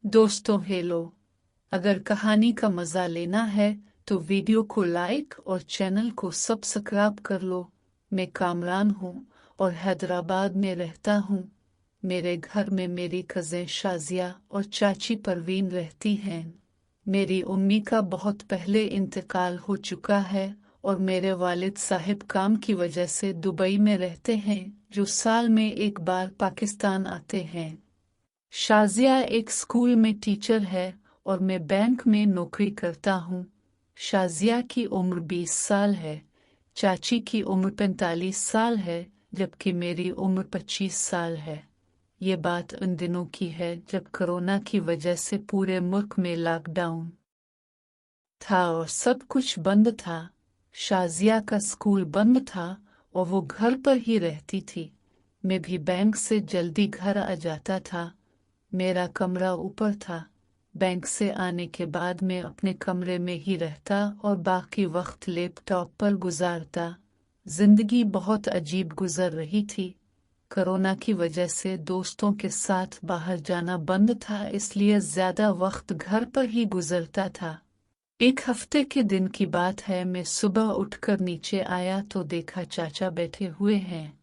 दोस्तों हेलो। अगर कहानी का मज़ा लेना है तो वीडियो को लाइक और चैनल को सब्सक्राइब कर लो। मैं कामरान हूँ और हैदराबाद में रहता हूँ। मेरे घर में मेरी कज़न शाजिया और चाची परवीन रहती हैं। मेरी उम्मी का बहुत पहले इंतकाल हो चुका है और मेरे वालिद साहिब काम की वजह से दुबई में रहते हैं, जो साल में एक बार पाकिस्तान आते हैं। शाजिया एक स्कूल में टीचर है और मैं बैंक में नौकरी करता हूँ। शाजिया की उम्र 20 साल है, चाची की उम्र 45 साल है, जबकि मेरी उम्र 25 साल है। ये बात उन दिनों की है जब कोरोना की वजह से पूरे मुल्क में लॉकडाउन था और सब कुछ बंद था। शाजिया का स्कूल बंद था और वो घर पर ही रहती थी। मैं भी बैंक से जल्दी घर आ जाता था। मेरा कमरा ऊपर था। बैंक से आने के बाद मैं अपने कमरे में ही रहता और बाकी वक्त लैपटॉप पर गुजारता। जिंदगी बहुत अजीब गुजर रही थी। कोरोना की वजह से दोस्तों के साथ बाहर जाना बंद था, इसलिए ज्यादा वक्त घर पर ही गुजरता था। एक हफ्ते के दिन की बात है, मैं सुबह उठकर नीचे आया तो देखा चाचा बैठे हुए हैं।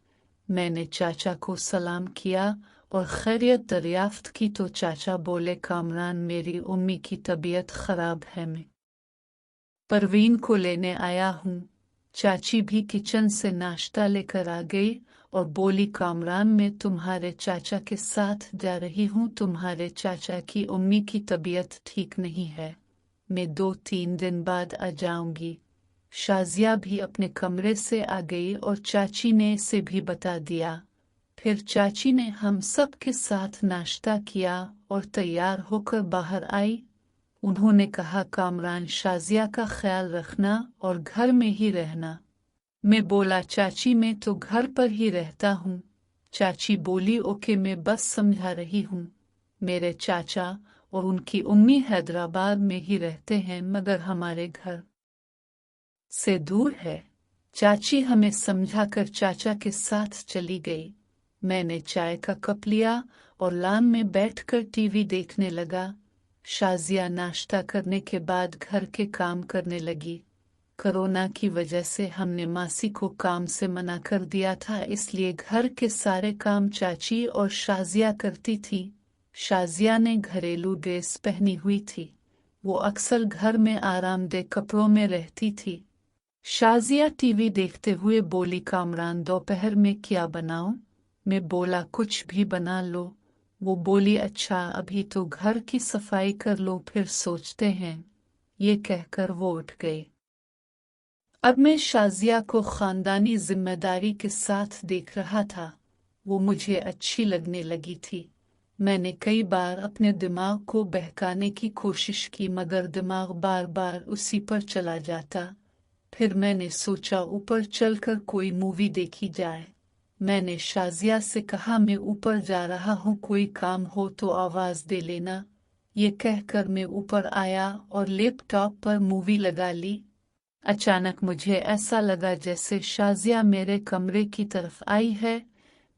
मैंने चाचा को सलाम किया और खैरियत दरियाफ्त की तो चाचा बोले, कामरान मेरी उम्मी की तबीयत खराब है, मैं परवीन को लेने आया हूँ। चाची भी किचन से नाश्ता लेकर आ गई और बोली, कामरान मैं तुम्हारे चाचा के साथ जा रही हूँ, तुम्हारे चाचा की उम्मी की तबीयत ठीक नहीं है, मैं 2-3 दिन बाद आ जाऊंगी। शाजिया भी अपने कमरे से आ गई और चाची ने इसे भी बता दिया। फिर चाची ने हम सब के साथ नाश्ता किया और तैयार होकर बाहर आई। उन्होंने कहा, कामरान शाजिया का ख्याल रखना और घर में ही रहना। मैं बोला, चाची मैं तो घर पर ही रहता हूँ। चाची बोली, ओके मैं बस समझा रही हूँ। मेरे चाचा और उनकी उम्मी हैदराबाद में ही रहते हैं, मगर हमारे घर से दूर है। चाची हमें समझाकर चाचा के साथ चली गई। मैंने चाय का कप लिया और लान में बैठकर टीवी देखने लगा। शाजिया नाश्ता करने के बाद घर के काम करने लगी। कोरोना की वजह से हमने मासी को काम से मना कर दिया था, इसलिए घर के सारे काम चाची और शाजिया करती थी। शाजिया ने घरेलू ड्रेस पहनी हुई थी। वो अक्सर घर में आरामदेह कपड़ों में रहती थी। शाजिया टीवी देखते हुए बोली, कामरान दोपहर में क्या बनाऊं? मैं बोला, कुछ भी बना लो। वो बोली, अच्छा अभी तो घर की सफाई कर लो, फिर सोचते हैं। ये कहकर वो उठ गई। अब मैं शाजिया को खानदानी जिम्मेदारी के साथ देख रहा था। वो मुझे अच्छी लगने लगी थी। मैंने कई बार अपने दिमाग को बहकाने की कोशिश की, मगर दिमाग बार बार उसी पर चला जाता। फिर मैंने सोचा ऊपर चलकर कोई मूवी देखी जाए। मैंने शाजिया से कहा, मैं ऊपर जा रहा हूँ, कोई काम हो तो आवाज दे लेना। ये कहकर मैं ऊपर आया और लैपटॉप पर मूवी लगा ली। अचानक मुझे ऐसा लगा जैसे शाजिया मेरे कमरे की तरफ आई है।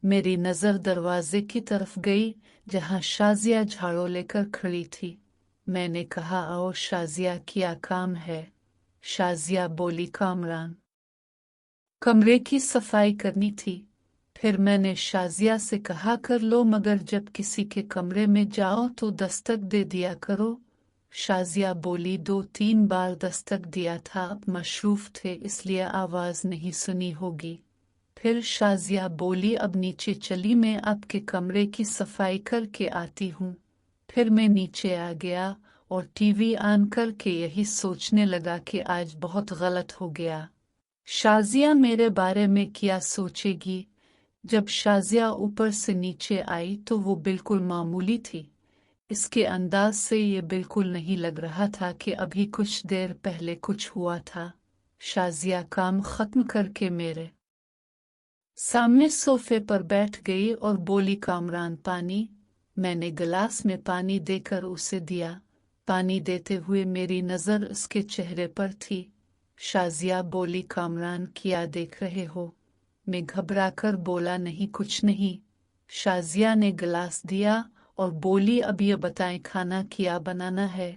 मेरी नज़र दरवाजे की तरफ गई, जहाँ शाजिया झाड़ू लेकर खड़ी थी। मैंने कहा, आओ शाजिया, क्या काम है? शाजिया बोली, कामरान कमरे की सफाई करनी थी। फिर मैंने शाजिया से कहा, कर लो, मगर जब किसी के कमरे में जाओ तो दस्तक दे दिया करो। शाजिया बोली, 2-3 बार दस्तक दिया था, अब मशरूफ थे इसलिए आवाज नहीं सुनी होगी। फिर शाजिया बोली, अब नीचे चली, मैं आपके कमरे की सफाई करके आती हूँ। फिर मैं नीचे आ गया और टीवी ऑन करके यही सोचने लगा कि आज बहुत गलत हो गया। शाजिया मेरे बारे में क्या सोचेगी? जब शाजिया ऊपर से नीचे आई तो वो बिल्कुल मामूली थी। इसके अंदाज से ये बिल्कुल नहीं लग रहा था कि अभी कुछ देर पहले कुछ हुआ था। शाजिया काम खत्म करके मेरे सामने सोफे पर बैठ गई और बोली, कामरान पानी। मैंने गिलास में पानी देकर उसे दिया। पानी देते हुए मेरी नज़र उसके चेहरे पर थी। शाजिया बोली, कामरान क्या देख रहे हो? मैं घबराकर बोला, नहीं कुछ नहीं। शाजिया ने गिलास दिया और बोली अब ये बताएं खाना क्या बनाना है।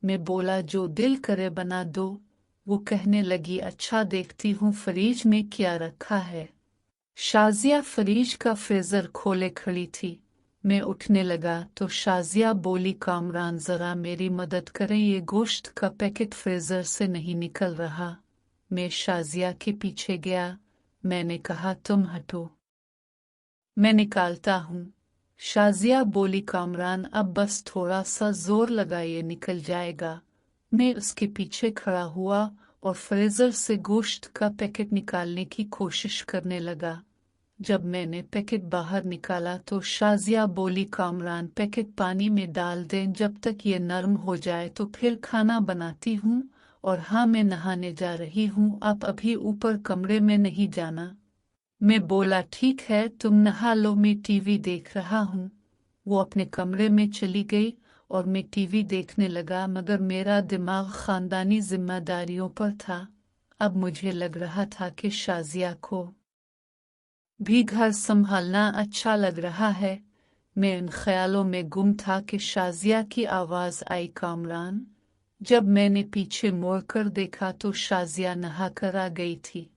मैं बोला जो दिल करे बना दो। वो कहने लगी अच्छा देखती हूँ फ्रिज में क्या रखा है। शाजिया फ्रिज का फ्रीजर खोले खड़ी थी। मैं उठने लगा तो शाजिया बोली कामरान जरा मेरी मदद करें, ये गोश्त का पैकेट फ्रीजर से नहीं निकल रहा। मैं शाजिया के पीछे गया। मैंने कहा तुम हटो, मैं निकालता हूँ। शाजिया बोली कामरान अब बस थोड़ा सा जोर लगाइए निकल जाएगा। मैं उसके पीछे खड़ा हुआ और फ्रीजर से गोश्त का पैकेट निकालने की कोशिश करने लगा। जब मैंने पैकेट बाहर निकाला तो शाजिया बोली कामरान पैकेट पानी में डाल दें, जब तक ये नरम हो जाए तो फिर खाना बनाती हूँ। और हाँ मैं नहाने जा रही हूँ, आप अभी ऊपर कमरे में नहीं जाना। मैं बोला ठीक है तुम नहा लो, मैं टीवी देख रहा हूँ। वो अपने कमरे में चली गई और मैं टीवी देखने लगा, मगर मेरा दिमाग खानदानी जिम्मेदारियों पर था। अब मुझे लग रहा था कि शाजिया को भी घर संभालना अच्छा लग रहा है। मैं इन ख्यालों में गुम था कि शाजिया की आवाज आई कामरान। जब मैंने पीछे मुड़कर देखा तो शाजिया नहा कर आ गई थी।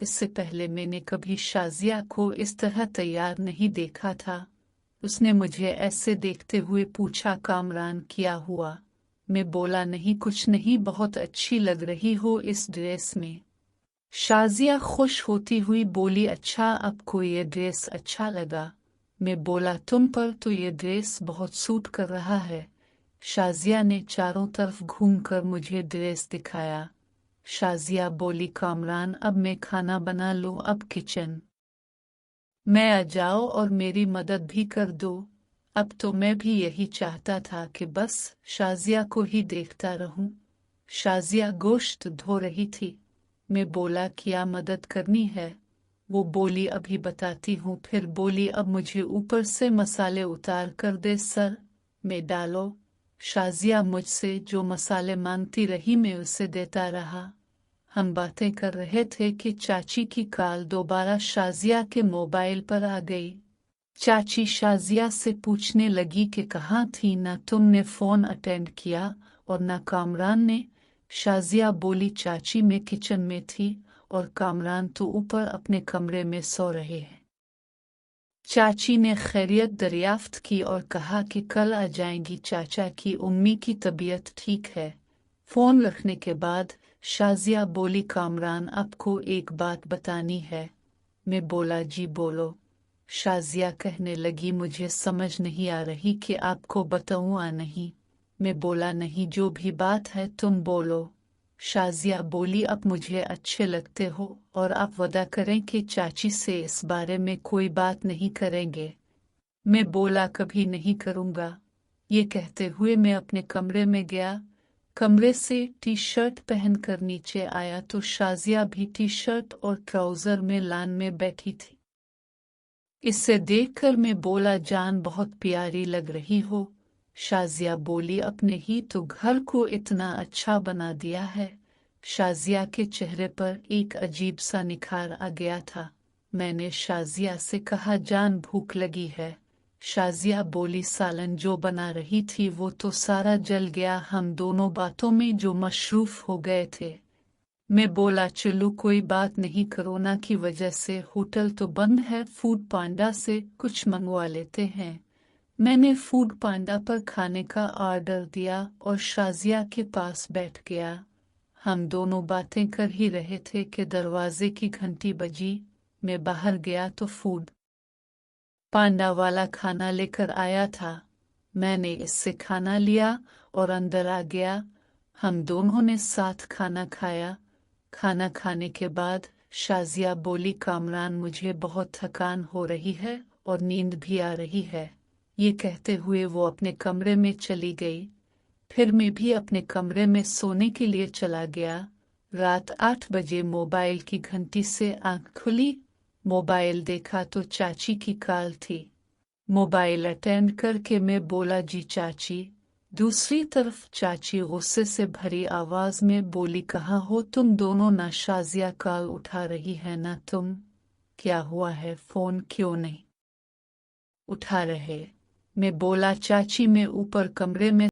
इससे पहले मैंने कभी शाजिया को इस तरह तैयार नहीं देखा था। उसने मुझे ऐसे देखते हुए पूछा कामरान क्या हुआ। मैं बोला नहीं कुछ नहीं, बहुत अच्छी लग रही हो इस ड्रेस में। शाजिया खुश होती हुई बोली अच्छा आपको ये ड्रेस अच्छा लगा। मैं बोला तुम पर तो ये ड्रेस बहुत सूट कर रहा है। शाजिया ने चारों तरफ घूमकर मुझे ड्रेस दिखाया। शाजिया बोली कामरान अब मैं खाना बना लूं, अब किचन में आ जाओ और मेरी मदद भी कर दो। अब तो मैं भी यही चाहता था कि बस शाजिया को ही देखता रहूं। शाजिया गोश्त धो रही थी। मैं बोला क्या मदद करनी है। वो बोली अभी बताती हूँ। फिर बोली अब मुझे ऊपर से मसाले उतार कर दे सर में डालो। शाजिया मुझसे जो मसाले मांगती रही मैं उसे देता रहा। हम बातें कर रहे थे कि चाची की कॉल दोबारा शाजिया के मोबाइल पर आ गई। चाची शाजिया से पूछने लगी कि कहाँ थी, ना तुमने फोन अटेंड किया और ना कामरान ने। शाजिया बोली चाची मैं किचन में थी और कामरान तो ऊपर अपने कमरे में सो रहे हैं। चाची ने खैरियत दरियाफ्त की और कहा कि कल आ जाएंगी। चाचा की उम्मी की तबीयत ठीक है। फोन रखने के बाद शाजिया बोली कामरान आपको एक बात बतानी है। मैं बोला जी बोलो। शाजिया कहने लगी मुझे समझ नहीं आ रही कि आपको बताऊं या नहीं। मैं बोला नहीं जो भी बात है तुम बोलो। शाजिया बोली अब मुझे अच्छे लगते हो और आप वादा करें कि चाची से इस बारे में कोई बात नहीं करेंगे। मैं बोला कभी नहीं करूंगा। ये कहते हुए मैं अपने कमरे में गया। कमरे से टी शर्ट पहनकर नीचे आया तो शाजिया भी टी शर्ट और ट्राउजर में लान में बैठी थी। इससे देखकर मैं बोला जान बहुत प्यारी लग रही हो। शाजिया बोली अपने ही तो घर को इतना अच्छा बना दिया है। शाजिया के चेहरे पर एक अजीब सा निखार आ गया था। मैंने शाजिया से कहा जान भूख लगी है। शाजिया बोली सालन जो बना रही थी वो तो सारा जल गया, हम दोनों बातों में जो मशरूफ हो गए थे। मैं बोला चलो कोई बात नहीं, कोरोना की वजह से होटल तो बंद है, फूड पांडा से कुछ मंगवा लेते हैं। मैंने फूड पांडा पर खाने का ऑर्डर दिया और शाजिया के पास बैठ गया। हम दोनों बातें कर ही रहे थे कि दरवाजे की घंटी बजी। मैं बाहर गया तो फूड पांडा वाला खाना लेकर आया था। मैंने इससे खाना लिया और अंदर आ गया। हम दोनों ने साथ खाना खाया। खाना खाने के बाद शाजिया बोली कामरान मुझे बहुत थकान हो रही है और नींद भी आ रही है। ये कहते हुए वो अपने कमरे में चली गई। फिर मैं भी अपने कमरे में सोने के लिए चला गया। रात 8 बजे मोबाइल की घंटी से आंख खुली। मोबाइल देखा तो चाची की कॉल थी। मोबाइल अटेंड करके मैं बोला जी चाची। दूसरी तरफ चाची गुस्से से भरी आवाज में बोली कहाँ हो तुम दोनों, ना शाजिया कॉल उठा रही है ना तुम, क्या हुआ है, फोन क्यों नहीं उठा रहे। میں بولا چاچی میں اوپر کمرے میں